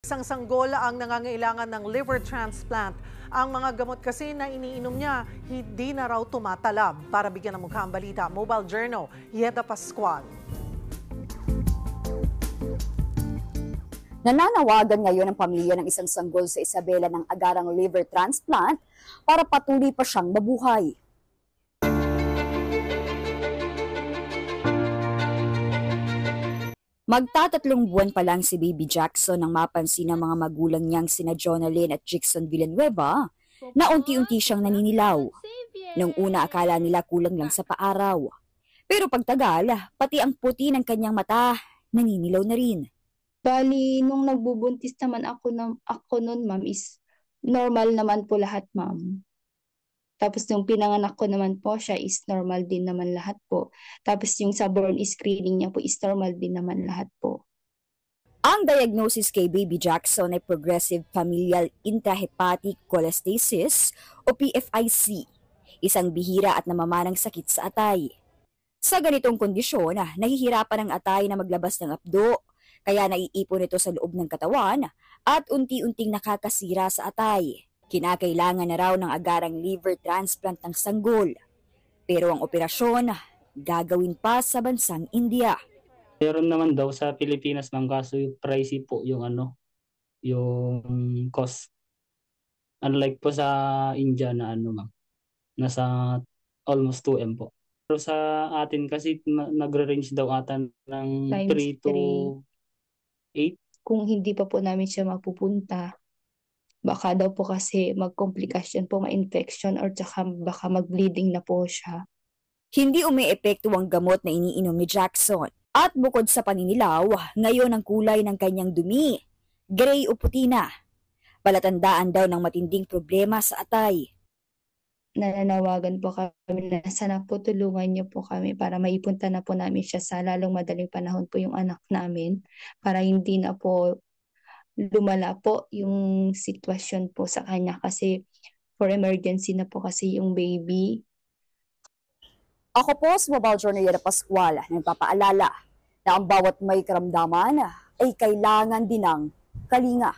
Isang sanggol ang nangangailangan ng liver transplant. Ang mga gamot kasi na iniinom niya, hindi na raw tumatalab. Para bigyan ng mukha ang balita, Mobile Journal, Yeda Pascual. Nananawagan ngayon ang pamilya ng isang sanggol sa Isabela ng agarang liver transplant para patuloy pa siyang mabuhay. Magtatatlong buwan pa lang si Baby Jackson nang mapansin ng mga magulang niyang sina Jonalyn at Jixon Villanueva na unti-unti siyang naninilaw. Nung una akala nila kulang lang sa paaraw. Pero pagtagal, pati ang puti ng kanyang mata naninilaw na rin. Bali, nung nagbubuntis naman ako nun, ma'am, is normal naman po lahat, ma'am. Tapos nung pinanganak ko naman po siya is normal din naman lahat po. Tapos yung sa born screening niya po is normal din naman lahat po. Ang diagnosis kay Baby Jackson ay Progressive Familial Intrahepatic Cholestasis o PFIC, isang bihira at namamanang sakit sa atay. Sa ganitong kondisyon, nahihirapan ang atay na maglabas ng apdo, kaya naiipon ito sa loob ng katawan at unti-unting nakakasira sa atay. Kinakailangan na raw ng agarang liver transplant ng sanggol. Pero ang operasyon, gagawin pa sa bansang India. Meron naman daw sa Pilipinas, ma'am, kaso yung pricey po yung yung cost. Unlike po sa India na ma'am, nasa almost 2M po. Pero sa atin kasi nagre-range daw ata ng 3 to 8. Kung hindi pa po namin siya mapupunta, baka daw po kasi magkomplikasyon po, ma-infection or tsaka baka mag-bleeding na po siya. Hindi umiepekto ang gamot na iniinom ni Jackson. At bukod sa paninilaw, ngayon ang kulay ng kanyang dumi, gray o puti na. Palatandaan daw ng matinding problema sa atay. Nananawagan po kami na sana po tulungan niyo po kami para maipunta na po namin siya sa lalong madaling panahon po yung anak namin, para hindi na po lumala po yung sitwasyon po sa kanya kasi for emergency na po kasi yung baby. Ako po si Mobile Journal Yeda Pascual, nagpapaalala na ang bawat may karamdaman ay kailangan din ng kalinga.